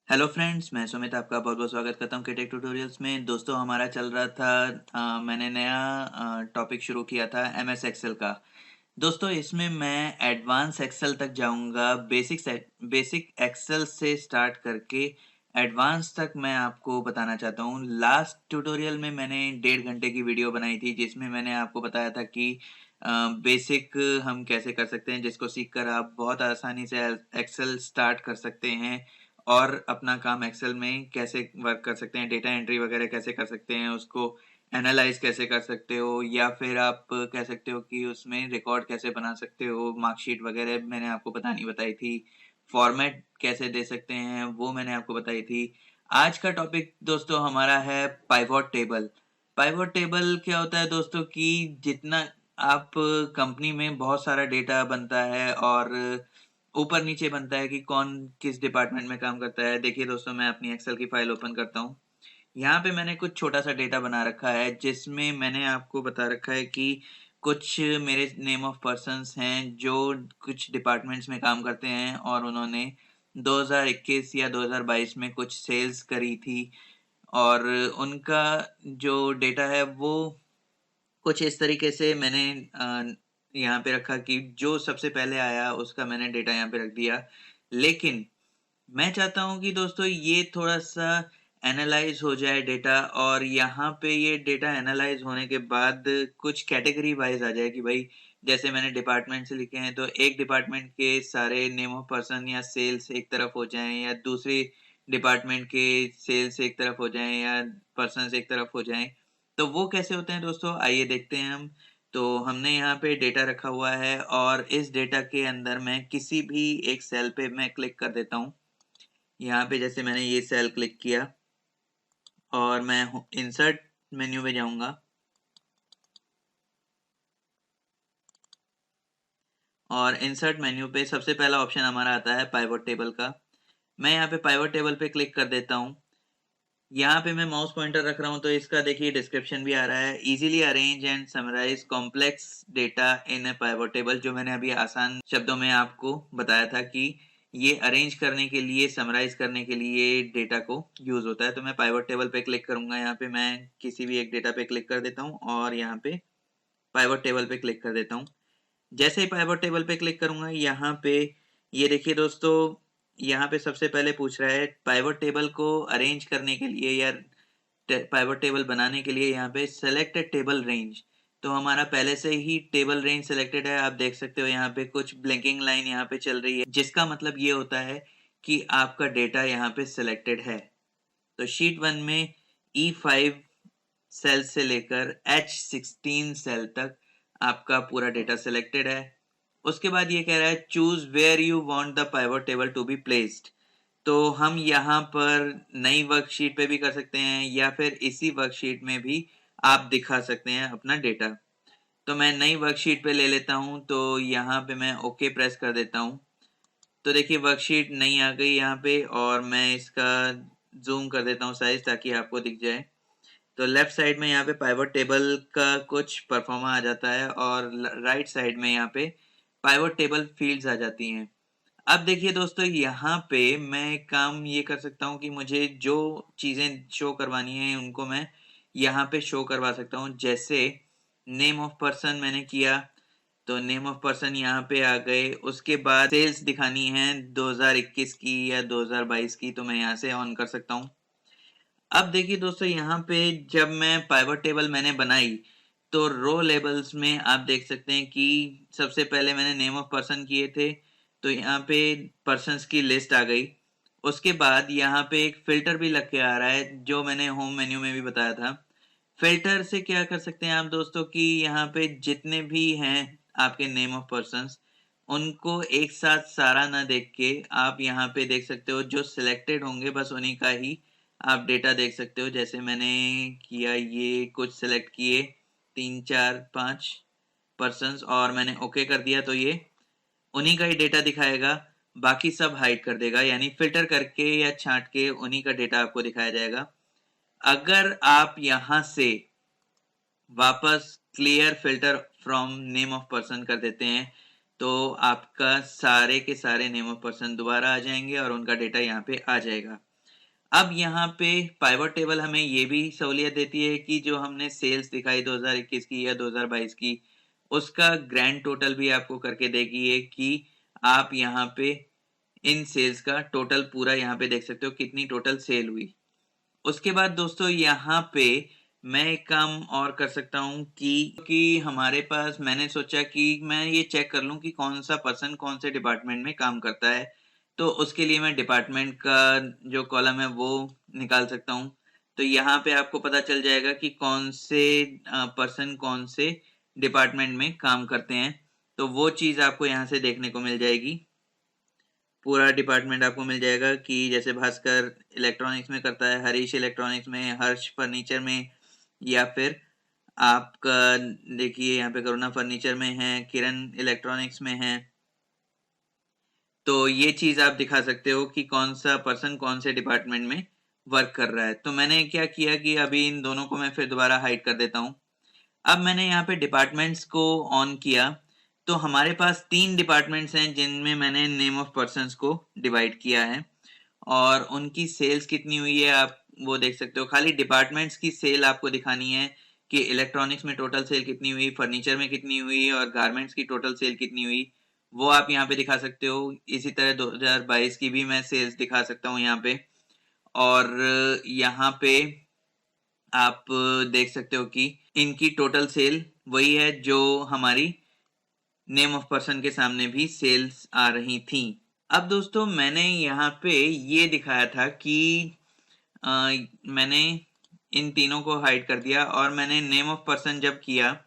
Hello friends, मैं सुमित आपका बहुत-बहुत स्वागत करता हूँ के टेक ट्यूटोरियल्स में। दोस्तों हमारा चल रहा था मैंने नया टॉपिक शुरू किया था एमएस एक्सेल का। दोस्तों इसमें मैं एडवांस एक्सेल तक जाऊँगा, बेसिक एक्सेल से स्टार्ट करके एडवांस तक मैं आपको बताना चाहता हूँ। लास्ट ट्यूटोरियल में मैंने 1.5 घंटे की वीडियो बनाई थी जिसमें मैंने आपको बताया था कि बेसिक हम कैसे कर सकते हैं, जिसको सीख कर आप बहुत आसानी से एक्सेल स्टार्ट कर सकते हैं और अपना काम एक्सेल में कैसे वर्क कर सकते हैं, डेटा एंट्री वगैरह कैसे कर सकते हैं, उसको एनालाइज़ कैसे कर सकते हो या फिर आप कह सकते हो कि उसमें रिकॉर्ड कैसे बना सकते हो, मार्कशीट वगैरह मैंने आपको बताई थी। फॉर्मेट कैसे दे सकते हैं, वो मैंने आपको बताई थी। आज का टॉपिक दोस्तों हमारा है पाइवोट टेबल। पाइवोट टेबल क्या होता है दोस्तों कि जितना आप कंपनी में बहुत सारा डेटा बनता है और ऊपर नीचे बनता है कि कौन किस डिपार्टमेंट में काम करता है। देखिए दोस्तों, मैं अपनी एक्सेल की फाइल ओपन करता हूँ। यहाँ पे मैंने कुछ छोटा-सा डेटा बना रखा है जिसमें मैंने आपको बता रखा है कि कुछ मेरे नेम ऑफ पर्सन्स हैं जो कुछ डिपार्टमेंट्स में काम करते हैं और उन्होंने 2021 या 2022 में कुछ सेल्स करी थी और उनका जो डेटा है वो कुछ इस तरीके से मैंने यहाँ पे रखा कि जो सबसे पहले आया उसका मैंने डेटा यहाँ पे रख दिया। लेकिन मैं चाहता हूँ कि दोस्तों ये थोड़ा-सा एनालाइज़ हो जाए डेटा और यहाँ पे ये डेटा एनालाइज़ होने के बाद कुछ कैटेगरी वाइज़ आ जाए कि भाई जैसे मैंने डिपार्टमेंट से लिखे हैं तो एक डिपार्टमेंट के सारे नेम ऑफ पर्सन या सेल्स एक तरफ हो जाएँ या दूसरे डिपार्टमेंट के सेल्स एक तरफ हो जाएँ या पर्सन्स एक तरफ हो जाएँ। तो वो कैसे होते हैं दोस्तों, आइए देखते हैं हम। तो हमने यहाँ पे डेटा रखा हुआ है और इस डेटा के अंदर मैं किसी भी एक सेल पे मैं क्लिक कर देता हूँ। यहाँ पे जैसे मैंने ये सेल क्लिक किया और मैं इंसर्ट मेन्यू में जाऊँगा और इंसर्ट मेन्यू पे सबसे पहला ऑप्शन हमारा आता है पाइवोट टेबल का। मैं यहाँ पे पाइवोट टेबल पे क्लिक कर देता हूँ। यहाँ पे मैं माउस पॉइंटर रख रहा हूँ तो इसका देखिए डिस्क्रिप्शन भी आ रहा है, easily arrange and summarise complex data in a pivot table. जो मैंने अभी आसान शब्दों में आपको बताया था कि ये अरेंज करने के लिए, समराइज करने के लिए डेटा को यूज होता है। तो मैं पाइवोट टेबल पे क्लिक करूंगा। यहाँ पे मैं किसी भी एक डेटा पे क्लिक कर देता हूँ और यहाँ पे पाइवोट टेबल पे क्लिक कर देता हूँ। जैसे ही पाइवोट टेबल पे क्लिक करूंगा, यहाँ पे ये देखिए दोस्तों, यहाँ पे सबसे पहले पूछ रहा है पाइवोट टेबल को अरेंज करने के लिए या पाइवोट टेबल बनाने के लिए यहाँ पे सेलेक्ट टेबल रेंज। तो हमारा पहले से ही टेबल रेंज सेलेक्टेड है। आप देख सकते हो यहाँ पे कुछ ब्लिंकिंग लाइन यहाँ पे चल रही है जिसका मतलब ये होता है कि आपका डेटा यहाँ पे सिलेक्टेड है। तो शीट 1 में E5 सेल से लेकर H16 सेल तक आपका पूरा डेटा सिलेक्टेड है। उसके बाद ये कह रहा है choose where you want the pivot table to be placed. तो हम यहाँ पर नई वर्कशीट पे भी कर सकते हैं या फिर इसी वर्कशीट में भी आप दिखा सकते हैं अपना डेटा। तो मैं नई वर्कशीट पे ले लेता हूँ, तो यहाँ पे मैं ओके प्रेस कर देता हूँ। तो देखिए वर्कशीट नई आ गई यहाँ पे और मैं इसका जूम कर देता हूँ साइज ताकि आपको दिख जाए। तो लेफ्ट साइड में यहाँ पे पाइवोट टेबल का कुछ परफॉर्मा आ जाता है और राइट साइड में यहाँ पे पाइवोट टेबल फील्ड्स आ जाती हैं। अब देखिए दोस्तों, यहाँ पे मैं काम ये कर सकता हूँ कि मुझे जो चीज़ें शो करवानी है उनको मैं यहाँ पे शो करवा सकता हूँ। जैसे नेम ऑफ पर्सन मैंने किया तो नेम ऑफ पर्सन यहाँ पे आ गए। उसके बाद सेल्स दिखानी है 2021 की या 2022 की, तो मैं यहाँ से ऑन कर सकता हूँ। अब देखिए दोस्तों, यहाँ पे जब मैं पाइवट टेबल मैंने बनाई तो रो लेबल्स में आप देख सकते हैं कि सबसे पहले मैंने नेम ऑफ पर्सन किए थे तो यहाँ पे पर्सन्स की लिस्ट आ गई। उसके बाद यहाँ पे एक फिल्टर भी लग के आ रहा है जो मैंने होम मेन्यू में भी बताया था। फिल्टर से क्या कर सकते हैं आप दोस्तों कि यहाँ पे जितने भी हैं आपके नेम ऑफ पर्सन्स, उनको एक साथ सारा ना देख के आप यहाँ पे देख सकते हो जो सिलेक्टेड होंगे बस उन्हीं का ही आप डेटा देख सकते हो। जैसे मैंने किया, ये कुछ सिलेक्ट किए 3 4 5 पर्सन्स और मैंने ओके कर दिया तो ये उन्हीं का ही डेटा दिखाएगा, बाकी सब हाइड कर देगा। यानी फिल्टर करके या छांट के उन्हीं का डेटा आपको दिखाया जाएगा। अगर आप यहाँ से वापस clear filter from name of person कर देते हैं तो आपका सारे के सारे नेम ऑफ पर्सन दोबारा आ जाएंगे और उनका डेटा यहाँ पे आ जाएगा। अब यहाँ पे पाइवट टेबल हमें ये भी सहूलियत देती है कि जो हमने सेल्स दिखाई 2021 की या 2022 की, उसका ग्रैंड टोटल भी आपको करके देगी ये कि आप यहाँ पे इन सेल्स का टोटल पूरा यहाँ पे देख सकते हो कितनी टोटल सेल हुई। उसके बाद दोस्तों यहाँ पे मैं एक काम और कर सकता हूँ कि हमारे पास मैंने सोचा कि मैं ये चेक कर लूँ कि कौन सा पर्सन कौन से डिपार्टमेंट में काम करता है। तो उसके लिए मैं डिपार्टमेंट का जो कॉलम है वो निकाल सकता हूँ। तो यहाँ पे आपको पता चल जाएगा कि कौन से पर्सन कौन से डिपार्टमेंट में काम करते हैं। तो वो चीज़ आपको यहाँ से देखने को मिल जाएगी। पूरा डिपार्टमेंट आपको मिल जाएगा कि जैसे भास्कर इलेक्ट्रॉनिक्स में करता है, हरीश इलेक्ट्रॉनिक्स में, हर्ष फर्नीचर में, या फिर आपका देखिए यहाँ पे करुणा फर्नीचर में है, किरण इलेक्ट्रॉनिक्स में है। तो ये चीज आप दिखा सकते हो कि कौन सा पर्सन कौन से डिपार्टमेंट में वर्क कर रहा है। तो मैंने क्या किया कि अभी इन दोनों को मैं फिर दोबारा हाइड कर देता हूँ। अब मैंने यहाँ पे डिपार्टमेंट्स को ऑन किया, तो हमारे पास 3 डिपार्टमेंट्स हैं जिनमें मैंने नेम ऑफ पर्सन्स को डिवाइड किया है और उनकी सेल्स कितनी हुई है आप वो देख सकते हो। खाली डिपार्टमेंट्स की सेल आपको दिखानी है कि इलेक्ट्रॉनिक्स में टोटल सेल कितनी हुई, फर्नीचर में कितनी हुई और गारमेंट्स की टोटल सेल कितनी हुई, वो आप यहाँ पे दिखा सकते हो। इसी तरह 2022 की भी मैं सेल्स दिखा सकता हूँ यहाँ पे। और यहाँ पे आप देख सकते हो कि इनकी टोटल सेल वही है जो हमारी नेम ऑफ पर्सन के सामने भी सेल्स आ रही थी। अब दोस्तों मैंने यहाँ पे ये दिखाया था कि मैंने इन तीनों को हाइड कर दिया और मैंने नेम ऑफ पर्सन जब किया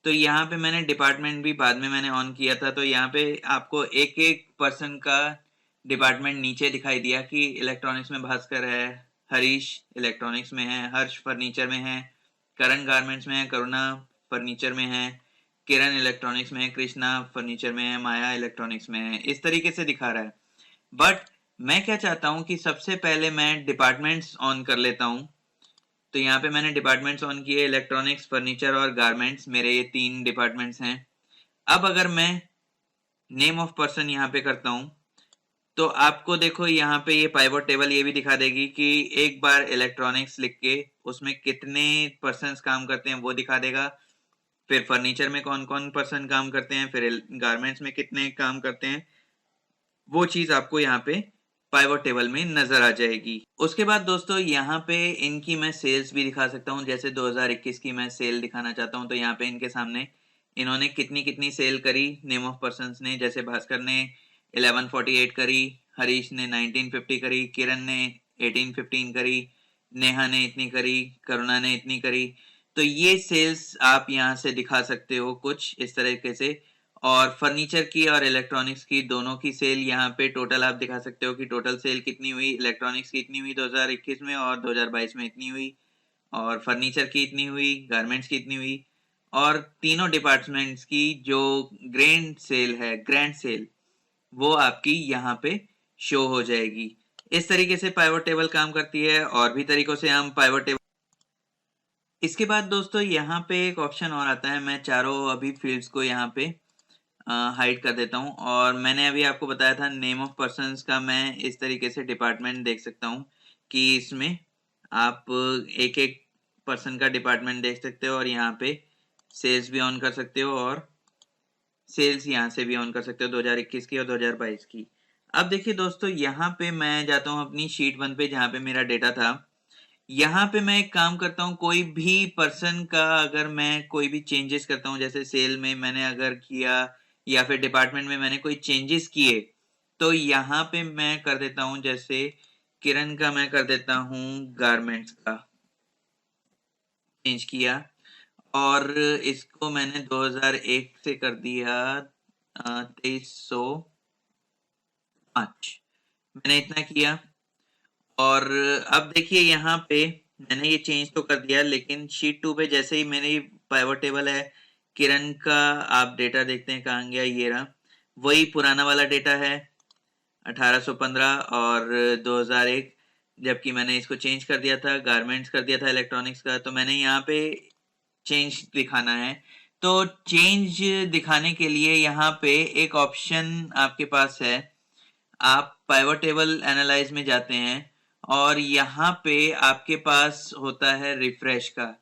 तो यहाँ पे मैंने डिपार्टमेंट भी बाद में मैंने ऑन किया था। तो यहाँ पे आपको एक एक पर्सन का डिपार्टमेंट नीचे दिखाई दिया कि इलेक्ट्रॉनिक्स में भास्कर है, हरीश इलेक्ट्रॉनिक्स में है, हर्ष फर्नीचर में है, करण गारमेंट्स में है, करुणा फर्नीचर में है, किरण इलेक्ट्रॉनिक्स में है, कृष्णा फर्नीचर में है, माया इलेक्ट्रॉनिक्स में है। इस तरीके से दिखा रहा है। बट मैं क्या चाहता हूँ कि सबसे पहले मैं डिपार्टमेंट्स ऑन कर लेता हूँ। तो यहाँ पे मैंने डिपार्टमेंट्स ऑन किए, इलेक्ट्रॉनिक्स, फर्नीचर और गारमेंट्स, मेरे ये 3 डिपार्टमेंट्स हैं। अब अगर मैं नेम ऑफ पर्सन यहाँ पे करता हूँ तो आपको देखो यहाँ पे ये पाइवट टेबल ये भी दिखा देगी कि एक बार इलेक्ट्रॉनिक्स लिख के उसमें कितने पर्सन्स काम करते हैं वो दिखा देगा। फिर फर्नीचर में कौन कौन पर्सन काम करते हैं, फिर गारमेंट्स में कितने काम करते हैं, वो चीज आपको यहाँ पे पाइवट टेबल में नजर आ जाएगी। उसके बाद दोस्तों यहाँ पे इनकी मैं सेल्स भी दिखा सकता हूँ। जैसे 2021 की मैं सेल दिखाना चाहता हूँ तो यहाँ पे इनके सामने इन्होंने कितनी कितनी सेल करी नेम ऑफ पर्सन्स ने। जैसे भास्कर ने 1148 करी, हरीश ने 1950 करी, किरण ने 1815 करी, नेहा ने इतनी करी, करुणा ने इतनी करी। तो ये सेल्स आप यहाँ से दिखा सकते हो कुछ इस तरीके से। और फर्नीचर की और इलेक्ट्रॉनिक्स की दोनों की सेल यहाँ पे टोटल आप दिखा सकते हो कि टोटल सेल कितनी हुई। इलेक्ट्रॉनिक्स की इतनी हुई 2021 में और 2022 में इतनी हुई, और फर्नीचर की इतनी हुई, गारमेंट्स की इतनी हुई, और तीनों डिपार्टमेंट्स की जो ग्रैंड सेल वो आपकी यहाँ पे शो हो जाएगी। इस तरीके से पाइवट टेबल काम करती है। और भी तरीकों से हम पाइवट टेबल। इसके बाद दोस्तों यहाँ पे एक ऑप्शन और आता है। मैं चारों अभी फील्ड्स को यहाँ पे हाइड कर देता हूँ। और मैंने अभी आपको बताया था नेम ऑफ पर्सन्स का मैं इस तरीके से डिपार्टमेंट देख सकता हूँ कि इसमें आप एक एक पर्सन का डिपार्टमेंट देख सकते हो और यहाँ पे सेल्स भी ऑन कर सकते हो और सेल्स यहाँ से भी ऑन कर सकते हो 2021 की और 2022 की। अब देखिए दोस्तों यहाँ पे मैं जाता हूँ अपनी शीट 1 पे जहाँ पे मेरा डेटा था। यहाँ पे मैं एक काम करता हूँ, कोई भी पर्सन का अगर मैं कोई भी चेंजेस करता हूँ, जैसे सेल में मैंने अगर किया या फिर डिपार्टमेंट में मैंने कोई चेंजेस किए, तो यहाँ पे मैं कर देता हूँ। जैसे किरण का मैं कर देता हूँ गारमेंट्स का चेंज किया और इसको मैंने 2001 से कर दिया 2305। मैंने इतना किया। और अब देखिए यहाँ पे मैंने ये चेंज तो कर दिया, लेकिन शीट 2 पे जैसे ही मेरी पाइवट टेबल है, किरण का आप डेटा देखते हैं कहाँ गया, ये रहा। वही पुराना वाला डेटा है 1815 और 2001, जबकि मैंने इसको चेंज कर दिया था, गारमेंट्स कर दिया था इलेक्ट्रॉनिक्स का। तो मैंने यहाँ पे चेंज दिखाना है। तो चेंज दिखाने के लिए यहाँ पे एक ऑप्शन आपके पास है। आप पाइवट टेबल एनालाइज में जाते हैं और यहाँ पे आपके पास होता है रिफ्रेश का।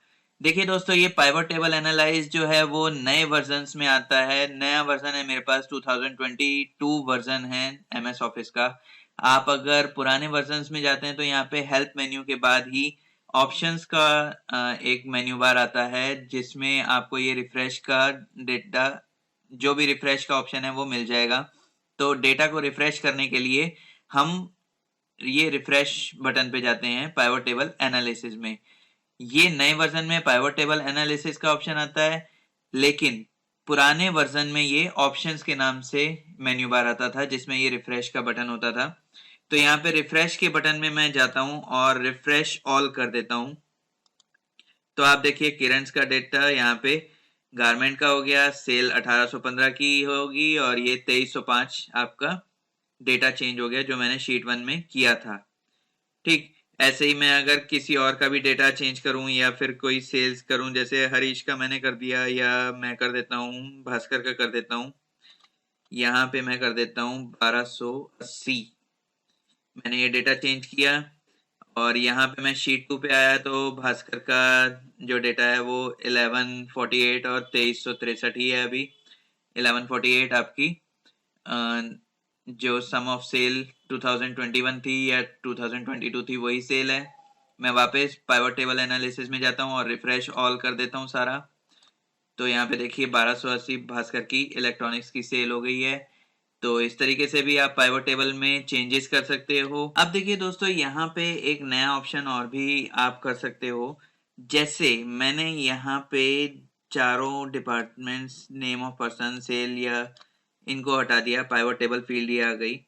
देखिए दोस्तों, ये पाइवट टेबल एनालाइज जो है वो नए वर्जन्स में आता है। नया वर्जन है मेरे पास 2022 वर्जन है एमएस ऑफिस का। आप अगर पुराने वर्जन्स में जाते हैं तो यहाँ पे हेल्प मेन्यू के बाद ही ऑप्शंस का एक मेन्यू बार आता है, जिसमें आपको ये रिफ्रेश का डेटा, जो भी रिफ्रेश का ऑप्शन है वो मिल जाएगा। तो डेटा को रिफ्रेश करने के लिए हम ये रिफ्रेश बटन पे जाते हैं पाइवट टेबल एनालिसिस में। ये नए वर्जन में पाइवट टेबल एनालिसिस का ऑप्शन आता है, लेकिन पुराने वर्जन में ये ऑप्शंस के नाम से मेन्यू बार आता था, जिसमें ये रिफ्रेश का बटन होता था। तो यहाँ पे रिफ्रेश के बटन में मैं जाता हूं और रिफ्रेश ऑल कर देता हूं। तो आप देखिए किरणस का डेटा यहाँ पे गारमेंट का हो गया, सेल 1815 की होगी और ये 2305 आपका डेटा चेंज हो गया जो मैंने शीट 1 में किया था। ठीक ऐसे ही मैं अगर किसी और का भी डेटा चेंज करूं या फिर कोई सेल्स करूं, जैसे हरीश का मैंने कर दिया, या मैं कर देता हूं भास्कर का कर देता हूं। यहाँ पे मैं कर देता हूं 1280। मैंने ये डेटा चेंज किया और यहाँ पे मैं शीट 2 पे आया तो भास्कर का जो डेटा है वो 1148 और 2363 ही है अभी। 1148 आपकी जो सम ऑफ सेल 2021 थी या 2022 थी वही सेल है। मैं वापस पाइवट टेबल एनालिसिस में जाता हूँ और रिफ्रेश ऑल कर देता हूँ सारा। तो यहाँ पे देखिए 1280 भास्कर की इलेक्ट्रॉनिक्स की सेल हो गई है। तो इस तरीके से भी आप पाइवट टेबल में चेंजेस कर सकते हो। अब देखिए दोस्तों, यहाँ पे एक नया ऑप्शन और भी आप कर सकते हो। जैसे मैंने यहाँ पे चारों departments, name of person, sale या इनको हटा दिया, पाइवट टेबल फील्ड ये आ गई।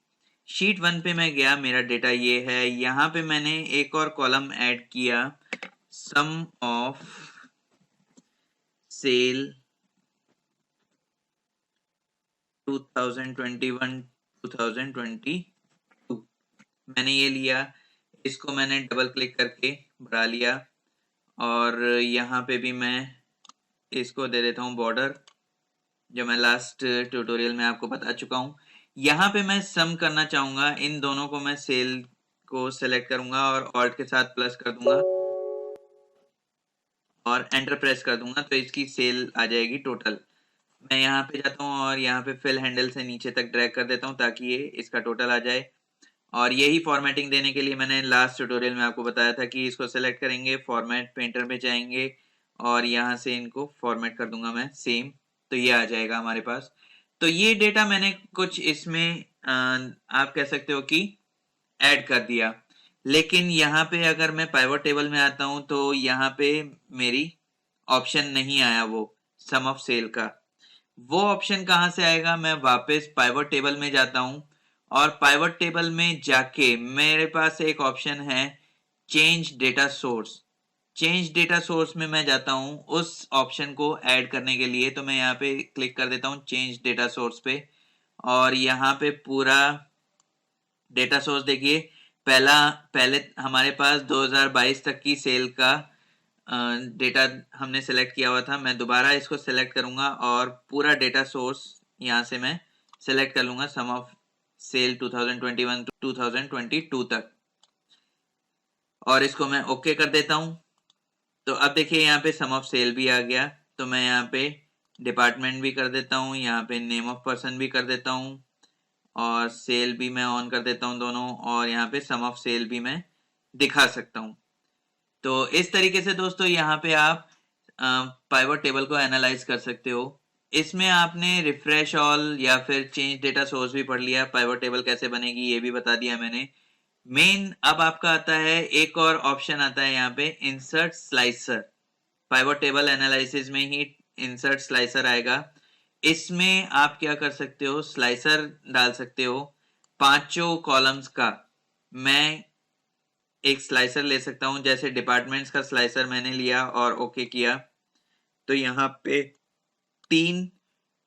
शीट 1 पे मैं गया, मेरा डेटा ये है। यहाँ पे मैंने एक और कॉलम ऐड किया, सम ऑफ सेल 2021 2022 मैंने ये लिया। इसको मैंने डबल क्लिक करके बढ़ा लिया और यहाँ पे भी मैं इसको दे देता हूँ बॉर्डर, जो मैं लास्ट ट्यूटोरियल में आपको बता चुका हूँ। यहाँ पे मैं सम करना चाहूंगा, इन दोनों को मैं सेल को सेलेक्ट करूंगा और ऑल्ट के साथ प्लस कर दूंगा और एंटर प्रेस कर दूंगा, तो इसकी सेल आ जाएगी टोटल। मैं यहाँ पे जाता हूँ और यहाँ पे फिल हैंडल से नीचे तक ड्रैग कर देता हूँ ताकि ये इसका टोटल आ जाए। और यही फॉर्मेटिंग देने के लिए मैंने लास्ट ट्यूटोरियल में आपको बताया था कि इसको सेलेक्ट करेंगे, फॉर्मेट पेंटर में जाएंगे और यहाँ से इनको फॉर्मेट कर दूंगा मैं सेम, तो ये आ जाएगा हमारे पास। तो ये डेटा मैंने कुछ इसमें आप कह सकते हो कि ऐड कर दिया। लेकिन यहाँ पे अगर मैं पाइवट टेबल में आता हूँ तो यहाँ पे मेरी ऑप्शन नहीं आया वो सम ऑफ सेल का। वो ऑप्शन कहाँ से आएगा? मैं वापस पाइवट टेबल में जाता हूँ और पाइवट टेबल में जाके मेरे पास एक ऑप्शन है change data source. Change data source में मैं जाता हूँ उस ऑप्शन को ऐड करने के लिए। तो मैं यहाँ पे क्लिक कर देता हूँ चेंज डेटा सोर्स पे और यहाँ पे पूरा डेटा सोर्स देखिए, पहले हमारे पास 2022 तक की सेल का डेटा हमने सेलेक्ट किया हुआ था। मैं दोबारा इसको सेलेक्ट करूंगा और पूरा डेटा सोर्स यहाँ से मैं सेलेक्ट कर लूंगा सम ऑफ सेल 2021 2022 तक और इसको मैं ओके कर देता हूँ। तो अब देखिए यहाँ पे सम ऑफ सेल भी आ गया। तो मैं यहाँ पे डिपार्टमेंट भी कर देता हूँ, यहाँ पे नेम ऑफ पर्सन भी कर देता हूँ और सेल भी मैं ऑन कर देता हूँ दोनों, और यहाँ पे सम ऑफ सेल भी मैं दिखा सकता हूँ। तो इस तरीके से दोस्तों यहाँ पे आप पाइवट टेबल को एनालाइज कर सकते हो। इसमें आपने रिफ्रेश ऑल या फिर चेंज डेटा सोर्स भी पढ़ लिया, पाइवट टेबल कैसे बनेगी ये भी बता दिया मैंने। मेन अब आपका आता है एक और ऑप्शन आता है यहाँ पे insert slicer. Pivot table analysis में ही इंसर्ट स्लाइसर आएगा। इसमें आप क्या कर सकते हो, स्लाइसर डाल सकते हो पांचों कॉलम्स का। मैं एक स्लाइसर ले सकता हूं, जैसे डिपार्टमेंट्स का स्लाइसर मैंने लिया और ओके किया। तो यहाँ पे 3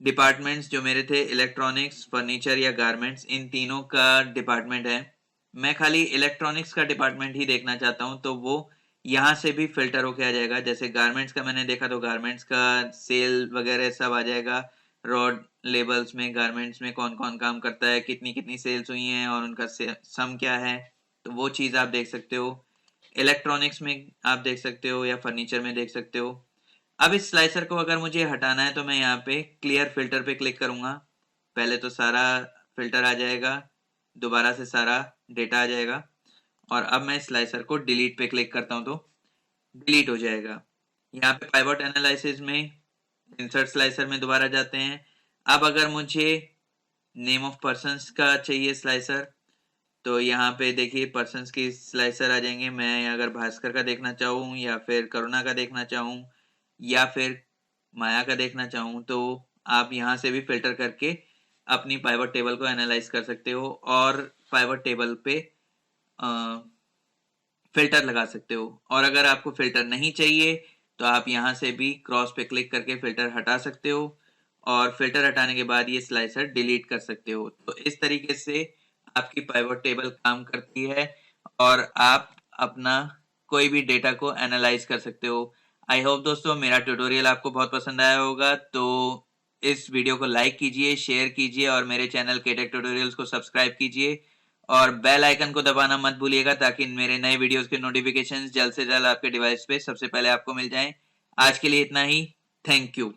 डिपार्टमेंट्स जो मेरे थे, इलेक्ट्रॉनिक्स, फर्नीचर या गारमेंट्स, इन तीनों का डिपार्टमेंट है। मैं खाली इलेक्ट्रॉनिक्स का डिपार्टमेंट ही देखना चाहता हूं, तो वो यहाँ से भी फिल्टर होके आ जाएगा। जैसे गारमेंट्स का मैंने देखा तो गारमेंट्स का सेल वगैरह सब आ जाएगा। रॉड लेबल्स में गारमेंट्स में कौन कौन काम करता है, कितनी कितनी सेल्स हुई हैं और उनका सम क्या है, तो वो चीज़ आप देख सकते हो। इलेक्ट्रॉनिक्स में आप देख सकते हो या फर्नीचर में देख सकते हो। अब इस स्लाइसर को अगर मुझे हटाना है तो मैं यहाँ पे क्लियर फिल्टर पे क्लिक करूँगा। पहले तो सारा फिल्टर आ जाएगा, दोबारा से सारा डेटा आ जाएगा और अब मैं स्लाइसर को डिलीट पे क्लिक करता हूँ तो डिलीट हो जाएगा। यहाँ पे पाइवट एनालिसिस में इंसर्ट स्लाइसर में दोबारा जाते हैं। अब अगर मुझे नेम ऑफ पर्सन्स का चाहिए स्लाइसर, तो यहाँ पे देखिए पर्सन्स की स्लाइसर आ जाएंगे। मैं अगर भास्कर का देखना चाहूँ या फिर करुणा का देखना चाहूँ या फिर माया का देखना चाहूँ, तो आप यहाँ से भी फिल्टर करके अपनी पाइवट टेबल को एनालाइज कर सकते हो और पाइवट टेबल पे फिल्टर लगा सकते हो। और अगर आपको फिल्टर नहीं चाहिए तो आप यहाँ से भी क्रॉस पे क्लिक करके फिल्टर हटा सकते हो और फिल्टर हटाने के बाद ये स्लाइसर डिलीट कर सकते हो। तो इस तरीके से आपकी पाइवट टेबल काम करती है और आप अपना कोई भी डेटा को एनालाइज कर सकते हो। आई होप दोस्तों मेरा ट्यूटोरियल आपको बहुत पसंद आया होगा। तो इस वीडियो को लाइक कीजिए, शेयर कीजिए और मेरे चैनल केटेक ट्यूटोरियल्स को सब्सक्राइब कीजिए और बेल आइकन को दबाना मत भूलिएगा ताकि मेरे नए वीडियोस के नोटिफिकेशंस जल्द से जल्द आपके डिवाइस पे सबसे पहले आपको मिल जाएं। आज के लिए इतना ही। Thank you.